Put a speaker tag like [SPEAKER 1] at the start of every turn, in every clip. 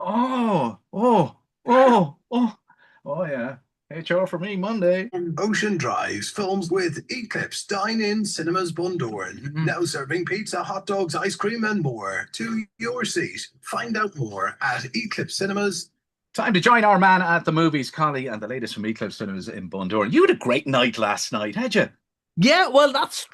[SPEAKER 1] Oh, oh, oh, oh, oh yeah. HR for me Monday.
[SPEAKER 2] Ocean Drives films with Eclipse Dine-In Cinemas Bundoran. Now serving pizza, hot dogs, ice cream, and more to your seat. Find out more at Eclipse Cinemas.
[SPEAKER 1] Time to join our man at the movies, Collie, and the latest from Eclipse Cinemas in Bundoran. You had a great night last night, had you?
[SPEAKER 3] Yeah, well, that's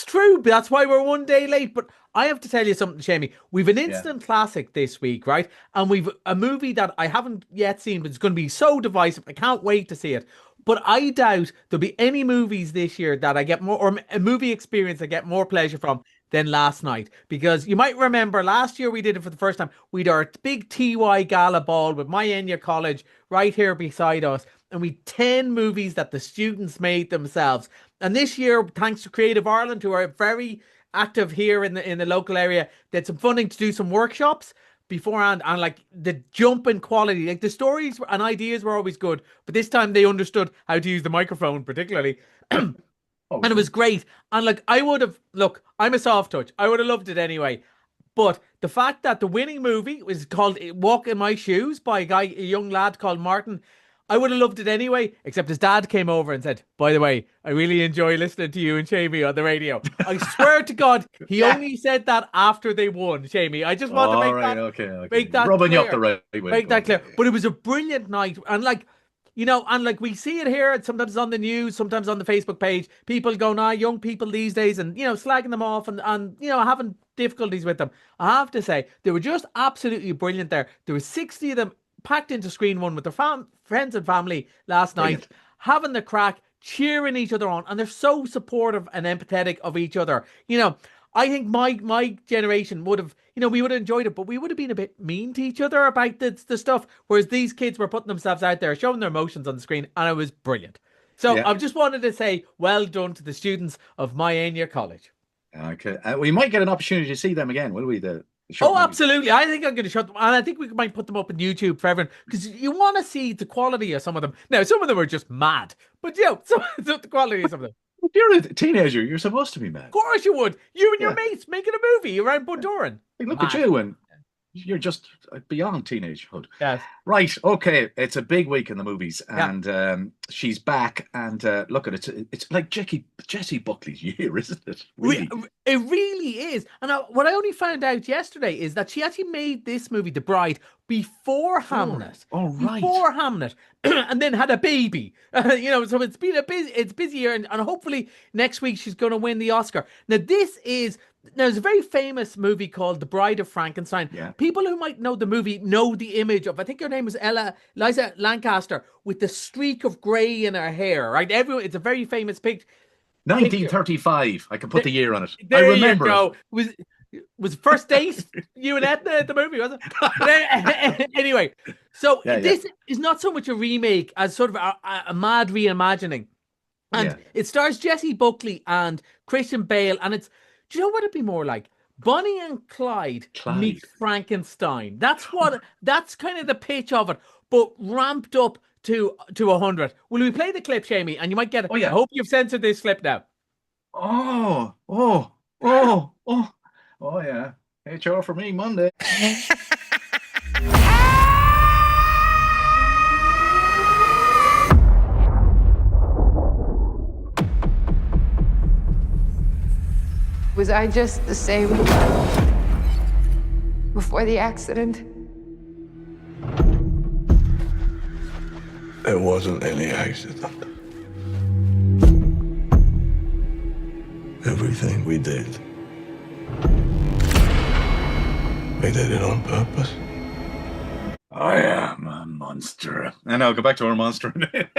[SPEAKER 3] true. That's why we're one day late. But I have to tell you something, Shamey. We've an
[SPEAKER 1] Yeah.
[SPEAKER 3] instant classic this week, right? And we've a movie that I haven't yet seen, but it's going to be so divisive. I can't wait to see it. But I doubt there'll be any movies this year that I get more, or a movie experience I get more pleasure from than last night. Because you might remember last year we did it for the first time. We'd our big TY gala ball with my Enya College right here beside us. And we 10 movies that the students made themselves. And this year, thanks to Creative Ireland, who are very active here in the local area, they had some funding to do some workshops beforehand, and like the jump in quality, like the stories and ideas were always good, but this time they understood how to use the microphone particularly. And it was great. And like I would have, look, I'm a soft touch. I would have loved it anyway. But the fact that the winning movie was called Walk in My Shoes by a young lad called Martin, I would have loved it anyway, except his dad came over and said, by the way, I really enjoy listening to you and Shamey on the radio. I swear to God, he only said that after they won, Shamey. I just want to make that,
[SPEAKER 1] okay.
[SPEAKER 3] make that
[SPEAKER 1] Rubbing
[SPEAKER 3] clear.
[SPEAKER 1] you up the right way.
[SPEAKER 3] Make that clear. But it was a brilliant night. And like, you know, and like we see it here, and sometimes on the news, sometimes on the Facebook page, people going, young people these days, and, you know, slagging them off and you know, having difficulties with them. I have to say, they were just absolutely brilliant there. There were 60 of them packed into screen one with their friends and family last night, having the crack, cheering each other on, and they're so supportive and empathetic of each other. You know, I think my generation would have, you know, we would have enjoyed it, but we would have been a bit mean to each other about the stuff, whereas these kids were putting themselves out there, showing their emotions on the screen, and it was brilliant. So I just wanted to say well done to the students of my Enya College.
[SPEAKER 1] Okay, we might get an opportunity to see them again, will we?
[SPEAKER 3] Oh, absolutely. I think I'm going to shut them. And I think we might put them up on YouTube for everyone, because you want to see the quality of some of them. Now, some of them are just mad, but you know, the quality of some of them.
[SPEAKER 1] If you're a teenager, you're supposed to be mad.
[SPEAKER 3] Of course you would. You and your mates making a movie around Bundoran.
[SPEAKER 1] Hey, look at you, and you're just beyond teenagehood.
[SPEAKER 3] Yes.
[SPEAKER 1] Right. Okay. It's a big week in the movies, and she's back. And look at it. It's like Jessie Buckley's year, isn't it? Really?
[SPEAKER 3] It really is. And what I only found out yesterday is that she actually made this movie, The Bride, before Hamnet.
[SPEAKER 1] Oh, right.
[SPEAKER 3] Before Hamnet, and then had a baby. You know, so it's been it's busy year, and hopefully next week she's going to win the Oscar. Now there's a very famous movie called The Bride of Frankenstein.
[SPEAKER 1] Yeah.
[SPEAKER 3] People who might know the movie know the image of, I think her name was Liza Lancaster, with the streak of grey in her hair, right? It's a very famous picture.
[SPEAKER 1] 1935. I can put the year on it.
[SPEAKER 3] There
[SPEAKER 1] I remember.
[SPEAKER 3] You go. Was First Date you and Edna at the movie, was it? Anyway, so this is not so much a remake as sort of a mad reimagining. And it stars Jessie Buckley and Christian Bale, and it's, do you know what it'd be more like? Bonnie and Clyde meet Frankenstein. That's kind of the pitch of it, but ramped up to 100. Will we play the clip, Shamey? And you might get it.
[SPEAKER 1] Oh, yeah.
[SPEAKER 3] I hope you've censored this clip now.
[SPEAKER 1] Oh, yeah. HR for me Monday.
[SPEAKER 4] Was I just the same before the accident?
[SPEAKER 5] It wasn't any accident. Everything we did did it on purpose.
[SPEAKER 1] I am a monster. And I'll go back to our monster.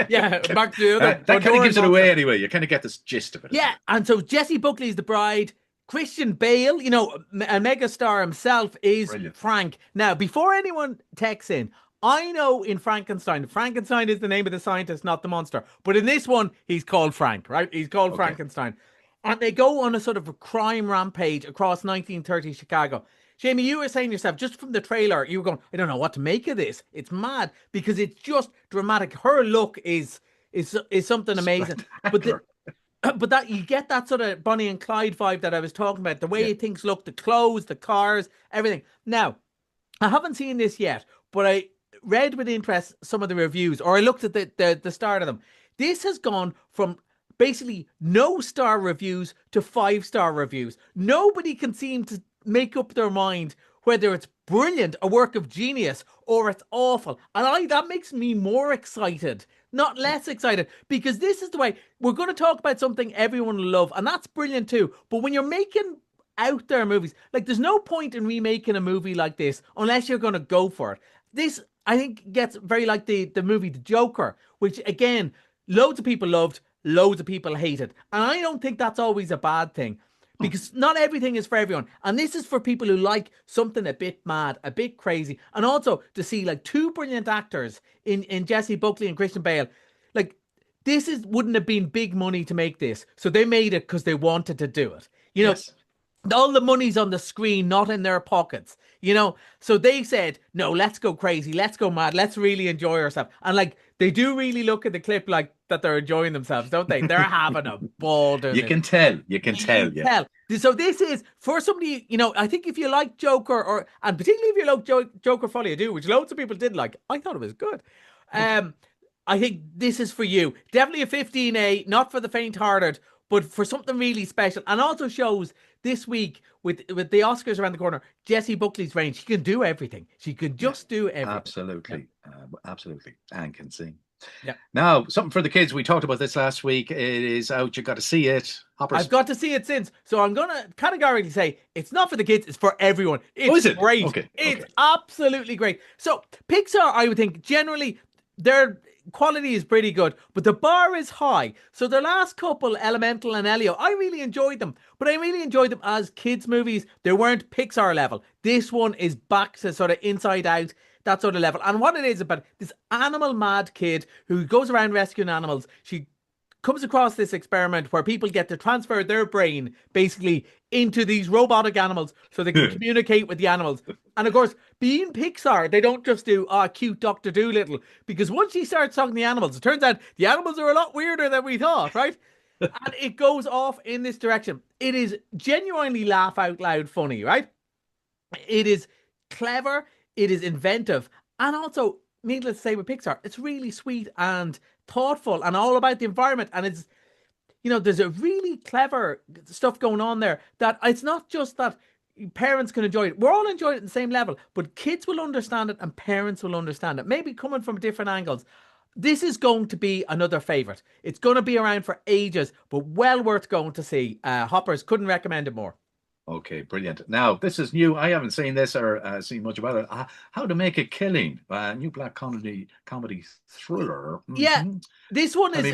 [SPEAKER 3] Yeah, back to the other.
[SPEAKER 1] That kind of gives it away anyway. You kind of get this gist of it.
[SPEAKER 3] Yeah, and so Jessie Buckley is the bride. Christian Bale, you know, a megastar himself, is Frank. Now, before anyone texts in, I know in Frankenstein is the name of the scientist, not the monster. But in this one, he's called Frank, right? He's called Frankenstein. And they go on a sort of a crime rampage across 1930 Chicago. Jamie, you were saying yourself, just from the trailer, you were going, I don't know what to make of this. It's mad because it's just dramatic. Her look is something amazing. But that you get that sort of Bonnie and Clyde vibe that I was talking about, the way things look, the clothes, the cars, everything. Now, I haven't seen this yet, but I read with interest some of the reviews, or I looked at the start of them. This has gone from basically no star reviews to 5-star reviews. Nobody can seem to make up their mind whether it's brilliant, a work of genius, or it's awful. And that makes me more excited, not less excited, because this is the way we're going to talk about something everyone will love, and that's brilliant too. But when you're making out there movies, like, there's no point in remaking a movie like this unless you're going to go for it. This, I think, gets very like the movie The Joker, which, again, loads of people loved, loads of people hated. And I don't think that's always a bad thing, because not everything is for everyone. And this is for people who like something a bit mad, a bit crazy. And also to see like two brilliant actors in Jessie Buckley and Christian Bale. Like, this wouldn't have been big money to make this. So they made it because they wanted to do it. You know,
[SPEAKER 1] Yes.
[SPEAKER 3] all the money's on the screen, not in their pockets, you know? So they said, no, let's go crazy. Let's go mad. Let's really enjoy ourselves. And like, they do really look at the clip like that they're enjoying themselves, don't they? They're having a ball doing
[SPEAKER 1] You
[SPEAKER 3] it.
[SPEAKER 1] can tell. You can tell. Yeah.
[SPEAKER 3] So this is for somebody, you know, I think if you like Joker, and particularly if you like Joker Folly I Do, which loads of people did like, I thought it was good. I think this is for you. Definitely a 15A, not for the faint-hearted, but for something really special. And also shows this week with the Oscars around the corner, Jessie Buckley's range. She can do everything. She can just do everything.
[SPEAKER 1] Absolutely. Absolutely. And can sing.
[SPEAKER 3] Yeah.
[SPEAKER 1] Now, something for the kids. We talked about this last week. It is out. You got to see it. Hoppers.
[SPEAKER 3] I've got to see it since. So I'm going to categorically say it's not for the kids. It's for everyone. It's
[SPEAKER 1] is it?
[SPEAKER 3] great.
[SPEAKER 1] Okay.
[SPEAKER 3] It's absolutely great. So Pixar, I would think, generally, their quality is pretty good, but the bar is high. So the last couple, Elemental and Elio, I really enjoyed them, but I really enjoyed them as kids' movies. They weren't Pixar level. This one is back to sort of Inside Out, that sort of level. And what it is about this animal mad kid who goes around rescuing animals. She comes across this experiment where people get to transfer their brain basically into these robotic animals so they can communicate with the animals. And of course, being Pixar, they don't just do cute Dr. Dolittle, because once she starts talking to the animals, it turns out the animals are a lot weirder than we thought, right? And it goes off in this direction. It is genuinely laugh out loud funny, right? It is clever, it is inventive, and also, needless to say, with Pixar, it's really sweet and thoughtful and all about the environment. And it's, you know, there's a really clever stuff going on there that it's not just that parents can enjoy it. We're all enjoying it at the same level, but kids will understand it and parents will understand it, maybe coming from different angles. This is going to be another favourite. It's going to be around for ages, but well worth going to see. Hoppers, couldn't recommend it more.
[SPEAKER 1] Okay, brilliant. Now, this is new. I haven't seen this or seen much about it. How to Make a Killing, new black comedy thriller. Mm-hmm.
[SPEAKER 3] Yeah, this one is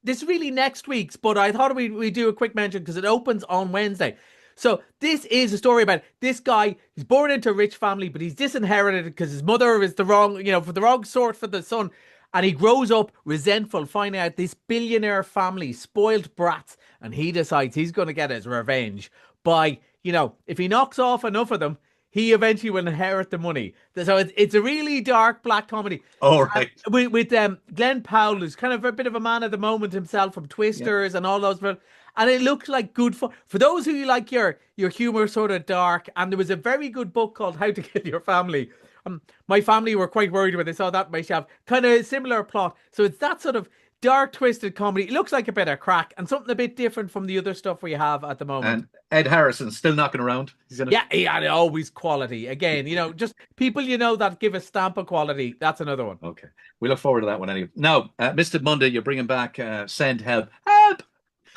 [SPEAKER 3] this is really next week's, but I thought we'd do a quick mention because it opens on Wednesday. So this is a story about this guy. He's born into a rich family, but he's disinherited because his mother is the wrong, for the wrong sort for the son. And he grows up resentful, finding out this billionaire family, spoiled brats, and he decides he's going to get his revenge by, if he knocks off enough of them, he eventually will inherit the money. So it's a really dark black comedy.
[SPEAKER 1] All right.
[SPEAKER 3] With Glenn Powell, who's kind of a bit of a man at the moment himself from Twisters and all those. And it looks like good fun. For those who like your humor sort of dark, and there was a very good book called How to Kill Your Family. My family were quite worried when they saw that on my shelf. Kind of a similar plot. So it's that sort of dark, twisted comedy. It looks like a bit of crack and something a bit different from the other stuff we have at the moment.
[SPEAKER 1] And Ed Harrison's still knocking around.
[SPEAKER 3] Yeah, always quality. Again, just people that give a stamp of quality. That's another one.
[SPEAKER 1] Okay. We look forward to that one anyway. Now, Mr. Monday, you're bringing back Send Help. Help!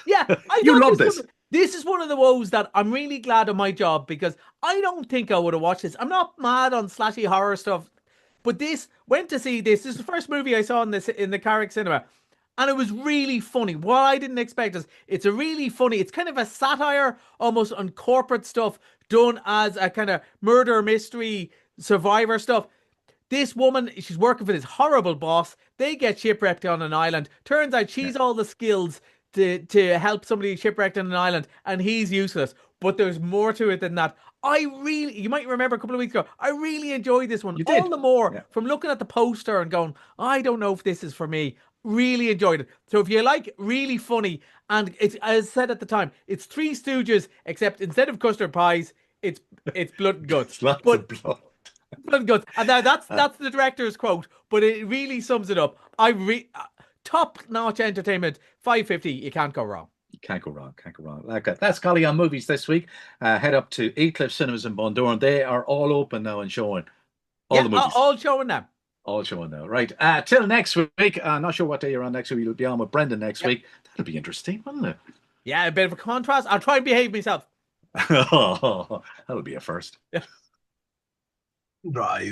[SPEAKER 3] Yeah.
[SPEAKER 1] You love this.
[SPEAKER 3] This is one of the woes that I'm really glad of my job, because I don't think I would have watched this. I'm not mad on slashy horror stuff, but went to see this. This is the first movie I saw in the Carrick Cinema, and it was really funny. What I didn't expect is it's a really funny, it's kind of a satire almost on corporate stuff done as a kind of murder mystery survivor stuff. This woman, she's working for this horrible boss. They get shipwrecked on an island. Turns out she's all the skills to help somebody shipwrecked on an island, and he's useless. But there's more to it than that. You might remember a couple of weeks ago, I really enjoyed this one. All the more from looking at the poster and going, I don't know if this is for me. Really enjoyed it. So if you like really funny, and it's, as I said at the time, it's Three Stooges, except instead of custard pies, it's blood and guts.
[SPEAKER 1] Lots of blood.
[SPEAKER 3] Blood and guts. And now that's the director's quote, but it really sums it up. Top-notch entertainment, 550. You can't go wrong.
[SPEAKER 1] Can't go wrong. Can't go wrong. Okay, that's Collie on movies this week. Head up to Eclipse Cinemas in Bundoran. They are all open now and showing all the movies.
[SPEAKER 3] All showing now.
[SPEAKER 1] All showing now. Right. Till next week. Not sure what day you're on next week. You'll be on with Brendan next week. That'll be interesting, won't it?
[SPEAKER 3] Yeah, a bit of a contrast. I'll try and behave myself.
[SPEAKER 1] That'll be a first.
[SPEAKER 2] Drive.